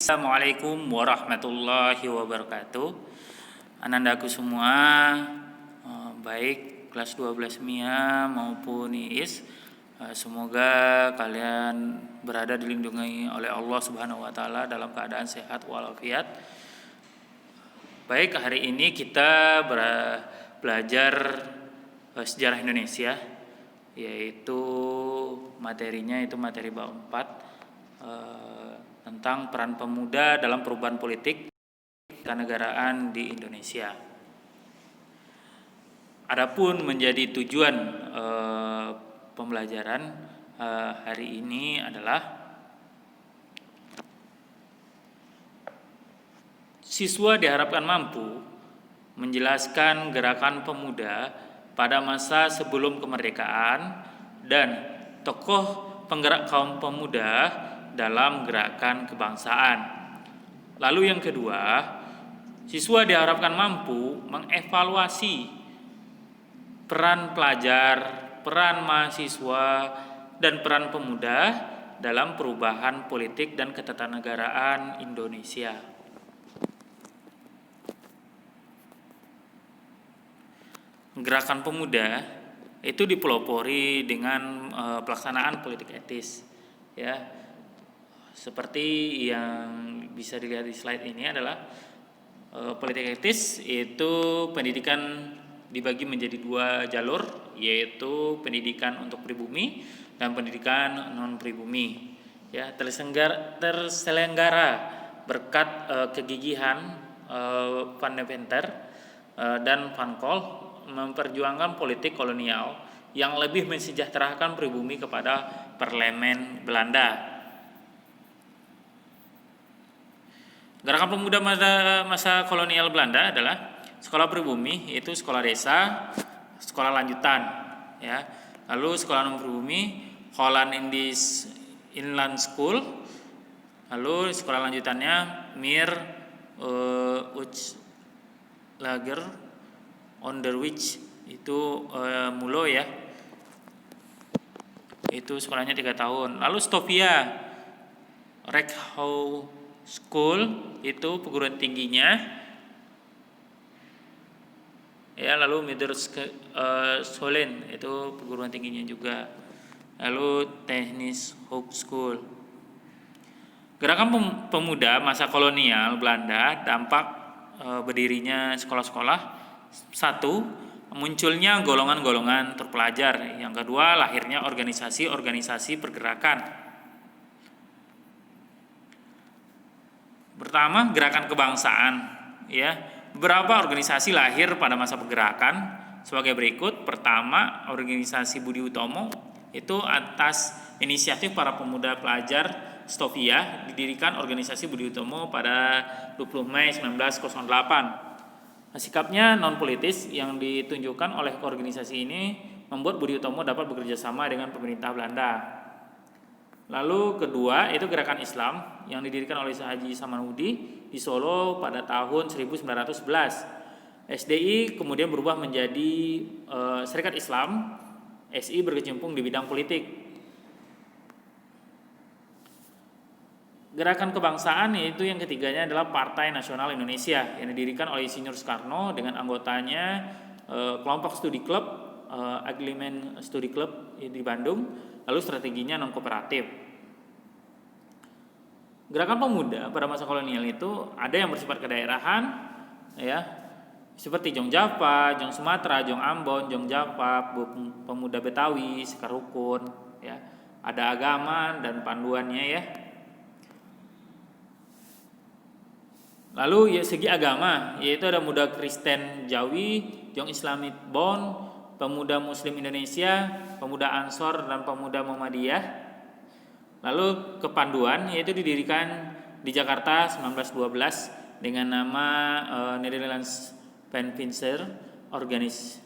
Assalamualaikum warahmatullahi wabarakatuh. Anandaku semua, baik kelas 12 MIA maupun IIS, semoga kalian berada dilindungi oleh Allah Subhanahu wa taala dalam keadaan sehat walafiat. Baik, hari ini kita belajar sejarah Indonesia, yaitu materinya itu materi bab 4, tentang peran pemuda dalam perubahan politik kenegaraan di Indonesia. Adapun menjadi tujuan pembelajaran hari ini adalah siswa diharapkan mampu menjelaskan gerakan pemuda pada masa sebelum kemerdekaan dan tokoh penggerak kaum pemuda dalam gerakan kebangsaan. Lalu yang kedua, siswa diharapkan mampu mengevaluasi peran pelajar, peran mahasiswa, dan peran pemuda dalam perubahan politik dan ketatanegaraan Indonesia. Gerakan pemuda itu dipelopori dengan pelaksanaan politik etis, ya. Seperti yang bisa dilihat di slide ini adalah politik etis itu pendidikan dibagi menjadi dua jalur, yaitu pendidikan untuk pribumi dan pendidikan non pribumi. Ya, terselenggara berkat kegigihan Van Deventer dan Van Kol memperjuangkan politik kolonial yang lebih mensejahterakan pribumi kepada parlemen Belanda. Gerakan pemuda masa kolonial Belanda adalah sekolah pribumi, yaitu sekolah desa, sekolah lanjutan, ya. Lalu sekolah non pribumi, Holland Indies Inland School. Lalu sekolah lanjutannya Mir Lager Onderwijs, itu Mulo, ya. Itu sekolahnya 3 tahun. Lalu Stovia Rekhau School, itu perguruan tingginya, ya. Lalu Middelsolen, itu perguruan tingginya juga. Lalu Technisch Hogeschool. Gerakan pemuda masa kolonial Belanda dampak berdirinya sekolah-sekolah. 1. Munculnya golongan-golongan terpelajar. Yang kedua, lahirnya organisasi-organisasi pergerakan. Pertama, gerakan kebangsaan, ya. Beberapa organisasi lahir pada masa pergerakan sebagai berikut. Pertama, organisasi Budi Utomo, itu atas inisiatif para pemuda pelajar Stovia, didirikan organisasi Budi Utomo pada 20 Mei 1908. Sikapnya non politis yang ditunjukkan oleh organisasi ini membuat Budi Utomo dapat bekerja sama dengan pemerintah Belanda. Lalu kedua, itu gerakan Islam yang didirikan oleh Haji Samanhudi di Solo pada tahun 1911. SDI kemudian berubah menjadi Serikat Islam. SI berkecimpung di bidang politik. Gerakan kebangsaan, yaitu yang ketiganya adalah Partai Nasional Indonesia yang didirikan oleh Insinyur Soekarno dengan anggotanya kelompok studi klub, Agliman Studi Club di Bandung. Lalu strateginya non kooperatif. Gerakan pemuda pada masa kolonial itu ada yang bersifat kedaerahan, ya, seperti Jong Java, Jong Sumatera, Jong Ambon, Jong Java, pemuda Betawi, Sekar Rukun, ya. Ada agama dan panduannya, ya. Lalu segi agama, yaitu ada pemuda Kristen Jawi, Jong Islamit Bon, pemuda Muslim Indonesia, pemuda Ansor, dan pemuda Muhammadiyah. Lalu kepanduan, yaitu didirikan di Jakarta 1912 dengan nama Nederlands Panvinzer Organis,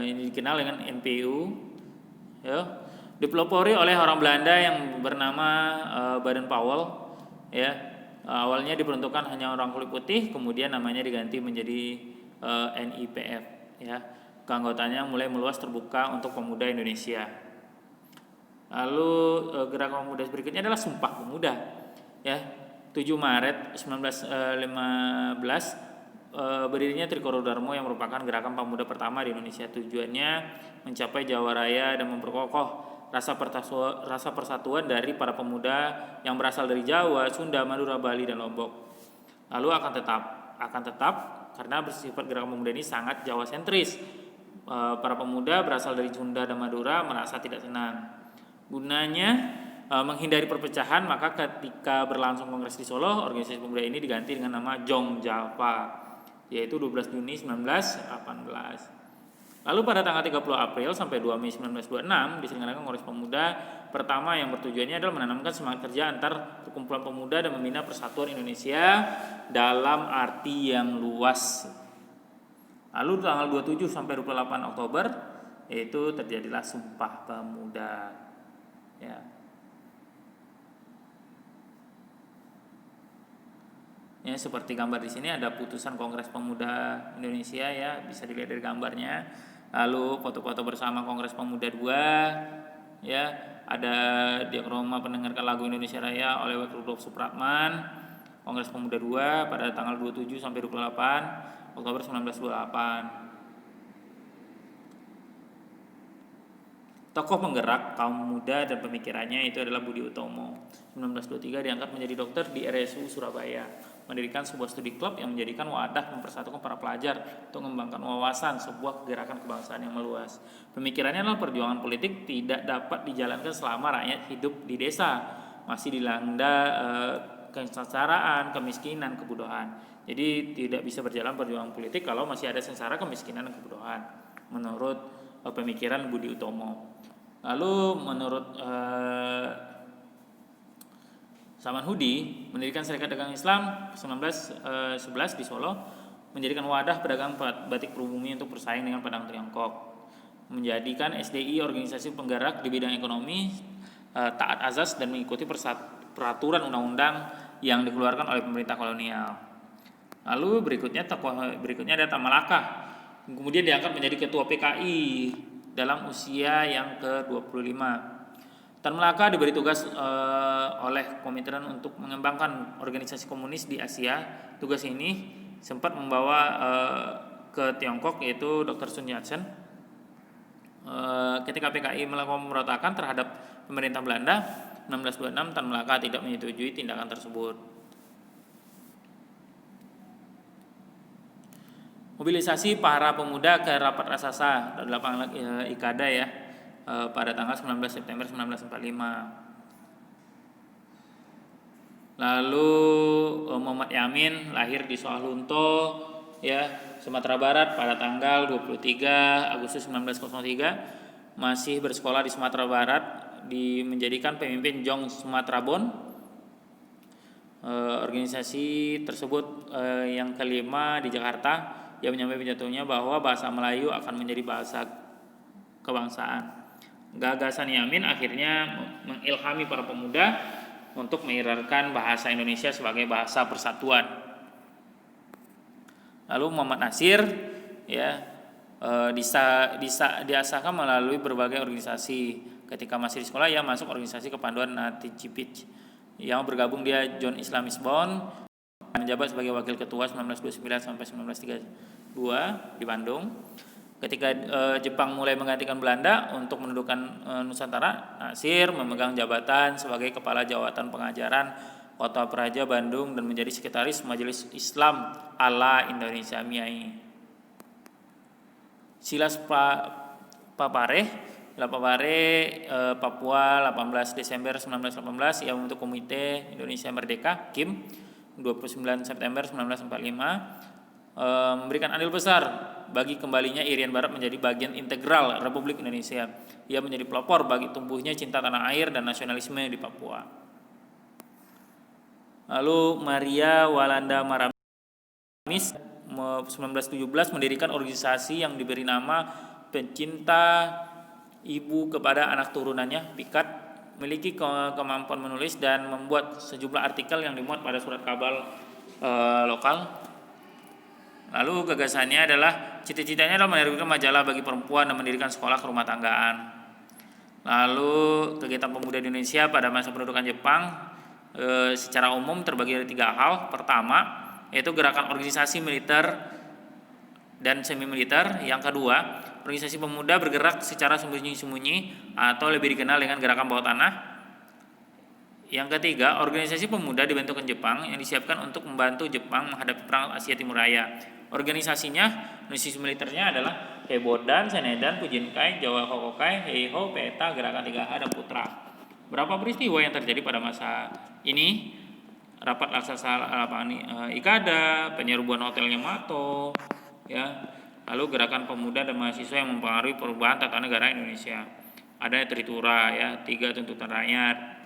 ini dikenal dengan NPU, ya. Dipelopori oleh orang Belanda yang bernama Baden Powell, ya. Awalnya diperuntukkan hanya orang kulit putih, kemudian namanya diganti menjadi NIPF, ya. Keanggotaannya mulai meluas terbuka untuk pemuda Indonesia. Lalu gerakan pemuda berikutnya adalah Sumpah Pemuda, ya. 7 Maret 1915 berdirinya Trikoro Darmo yang merupakan gerakan pemuda pertama di Indonesia. Tujuannya mencapai Jawa Raya dan memperkokoh rasa persatuan dari para pemuda yang berasal dari Jawa, Sunda, Madura, Bali, dan Lombok. Lalu akan tetap karena bersifat gerakan pemuda ini sangat Jawa sentris. Para pemuda berasal dari Sunda dan Madura merasa tidak senang. Gunanya menghindari perpecahan, maka ketika berlangsung kongres di Solo, organisasi pemuda ini diganti dengan nama Jongjapa, yaitu 12 Juni 1918. Lalu pada tanggal 30 April sampai 2 Mei 1926 diselenggarakan Kongres Pemuda pertama yang bertujuannya adalah menanamkan semangat kerja antar perkumpulan pemuda dan membina persatuan Indonesia dalam arti yang luas. Lalu tanggal 27 sampai 28 Oktober yaitu terjadilah Sumpah Pemuda. Ya. Ya, seperti gambar di sini ada putusan Kongres Pemuda Indonesia ya, bisa dilihat dari gambarnya. Lalu foto-foto bersama Kongres Pemuda 2 ya, ada diagrama pendengarkan lagu Indonesia Raya oleh Rudolf Supratman. Kongres Pemuda 2 pada tanggal 27 sampai 28 Oktober 1928. Tokoh penggerak kaum muda dan pemikirannya itu adalah Budi Utomo. 1923 diangkat menjadi dokter di RSU Surabaya, mendirikan sebuah studi klub yang menjadikan wadah mempersatukan para pelajar untuk mengembangkan wawasan sebuah gerakan kebangsaan yang meluas. Pemikirannya adalah perjuangan politik tidak dapat dijalankan selama rakyat hidup di desa masih dilanda kesengsaraan, kemiskinan, kebodohan. Jadi tidak bisa berjalan perjuangan politik kalau masih ada sengsara, kemiskinan, dan kebodohan menurut pemikiran Budi Utomo. Lalu menurut Saman Hudi mendirikan Serikat Dagang Islam 1911 di Solo, menjadikan wadah pedagang batik pribumi untuk bersaing dengan pedagang Tiongkok, menjadikan SDI organisasi penggerak di bidang ekonomi, taat azas dan mengikuti peraturan undang-undang yang dikeluarkan oleh pemerintah kolonial. Lalu berikutnya ada Tan Malaka, kemudian diangkat menjadi ketua PKI dalam usia yang ke-25. Tan Malaka diberi tugas oleh Komintern untuk mengembangkan organisasi komunis di Asia. Tugas ini sempat membawa ke Tiongkok, yaitu Dr. Sun Yat-sen. Ketika PKI melakukan pemberontakan terhadap pemerintah Belanda 1926, Tan Malaka tidak menyetujui tindakan tersebut. Mobilisasi para pemuda ke rapat raksasa lapangan Ikada ya, pada tanggal 19 September 1945. Lalu Muhammad Yamin lahir di Soeharto ya, Sumatera Barat pada tanggal 23 Agustus 1903. Masih bersekolah di Sumatera Barat, menjadikan pemimpin Jong Sumatera Bon. Organisasi tersebut yang kelima di Jakarta, yang menyampaikan pidatonya bahwa bahasa Melayu akan menjadi bahasa kebangsaan. Gagasan Yamin akhirnya mengilhami para pemuda untuk menghirarkan bahasa Indonesia sebagai bahasa persatuan. Lalu Muhammad Nasir ya diasahkan melalui berbagai organisasi. Ketika masih di sekolah ia masuk organisasi Kepanduan Natijibij yang bergabung dia John Islamis Bond, menjabat sebagai wakil ketua 1929 sampai 1932 di Bandung. Ketika Jepang mulai menggantikan Belanda untuk mendudukan Nusantara, Nasir memegang jabatan sebagai kepala jawatan pengajaran Kota Praja Bandung dan menjadi sekretaris Majelis Islam ala Indonesia MIAI. Silas Papare, Papua 18 Desember 1918 ia membentuk Komite Indonesia Merdeka KIM 29 September 1945, memberikan andil besar bagi kembalinya Irian Barat menjadi bagian integral Republik Indonesia. Ia menjadi pelopor bagi tumbuhnya cinta tanah air dan nasionalisme di Papua. Lalu Maria Walanda Maramis 1917 mendirikan organisasi yang diberi nama Pencinta Ibu kepada anak turunannya, PIKAT, memiliki kemampuan menulis dan membuat sejumlah artikel yang dimuat pada surat kabar lokal. Lalu gagasannya adalah cita-citanya adalah menerbitkan majalah bagi perempuan dan mendirikan sekolah kerumah tanggaan. Lalu kegiatan pemuda di Indonesia pada masa pendudukan Jepang secara umum terbagi dari 3 hal. Pertama, yaitu gerakan organisasi militer dan semi militer. Yang kedua, organisasi pemuda bergerak secara sembunyi-sembunyi atau lebih dikenal dengan gerakan bawah tanah. Yang ketiga, organisasi pemuda dibentukkan Jepang yang disiapkan untuk membantu Jepang menghadapi perang Asia Timur Raya. Organisasinya, organisasi militernya adalah Keibodan, Senedan, Fujinkai, Jawa Hokokai, Heiho, Peta, Gerakan 3H, dan Putra. Berapa peristiwa yang terjadi pada masa ini? Rapat raksasa lapangan Ikada, penyerbuan hotel Yamato, ya. Lalu gerakan pemuda dan mahasiswa yang mempengaruhi perubahan tata negara Indonesia. Ada Tritura, ya, 3 tuntutan rakyat.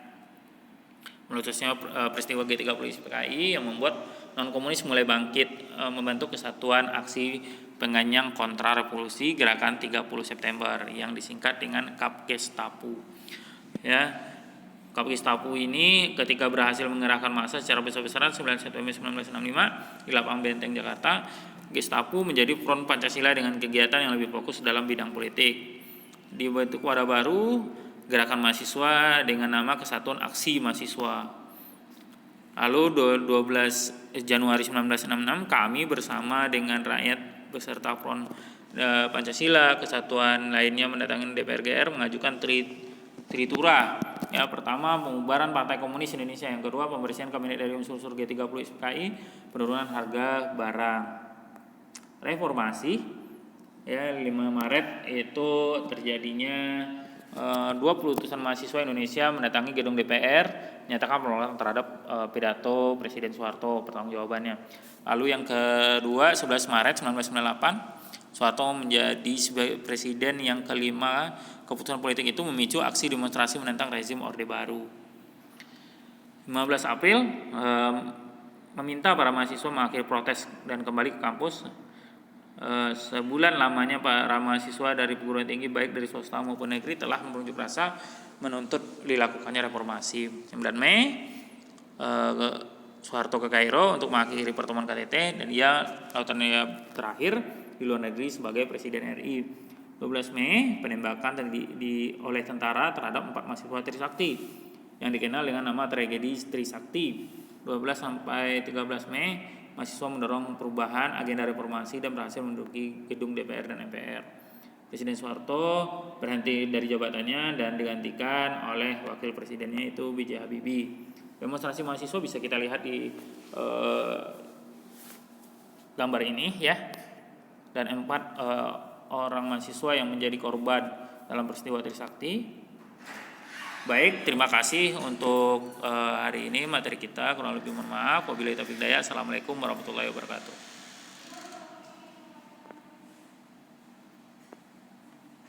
Meletusnya peristiwa G30 PKI yang membuat non-komunis mulai bangkit membentuk kesatuan aksi penganyang kontra revolusi gerakan 30 September yang disingkat dengan Kapgestapu. Ya, Kapgestapu ini ketika berhasil mengerahkan massa secara besar-besaran 9 September 1965 di lapangan Benteng Jakarta, Gestapu menjadi front Pancasila dengan kegiatan yang lebih fokus dalam bidang politik. Dibentuk wadah baru gerakan mahasiswa dengan nama Kesatuan Aksi Mahasiswa. Lalu 12 Januari 1966 kami bersama dengan rakyat beserta Front Pancasila Kesatuan lainnya mendatangi DPR GR mengajukan Tritura. Ya, pertama pembubaran Partai Komunis Indonesia, yang kedua pembersihan kabinet dari unsur-unsur G30 PKI, penurunan harga barang. Reformasi, ya, 5 Maret itu terjadinya 20 utusan mahasiswa Indonesia mendatangi gedung DPR menyatakan penolakan terhadap pidato Presiden Soeharto, pertanggungjawabannya. Lalu yang kedua 11 Maret 1998 Soeharto menjadi sebagai presiden yang kelima. Keputusan politik itu memicu aksi demonstrasi menentang rezim Orde Baru. 15 April meminta para mahasiswa mengakhiri protes dan kembali ke kampus. Sebulan lamanya para mahasiswa dari perguruan tinggi baik dari swasta maupun negeri telah berunjuk rasa menuntut dilakukannya reformasi. 9 Mei Soeharto ke Kairo untuk mengakhiri pertemuan KTT dan ia lautannya terakhir di luar negeri sebagai Presiden RI. 12 Mei penembakan oleh tentara terhadap 4 mahasiswa Trisakti yang dikenal dengan nama tragedi Trisakti. 12 sampai 13 Mei mahasiswa mendorong perubahan agenda reformasi dan berhasil menduduki gedung DPR dan MPR. Presiden Soeharto berhenti dari jabatannya dan digantikan oleh wakil presidennya itu B.J. Habibie. Demonstrasi mahasiswa bisa kita lihat di gambar ini, ya. Dan 4 orang mahasiswa yang menjadi korban dalam peristiwa Trisakti. Baik, terima kasih untuk hari ini materi kita. Kurang lebih mohon maaf. Wabillahi taufiq hidayah. Assalamualaikum warahmatullahi wabarakatuh.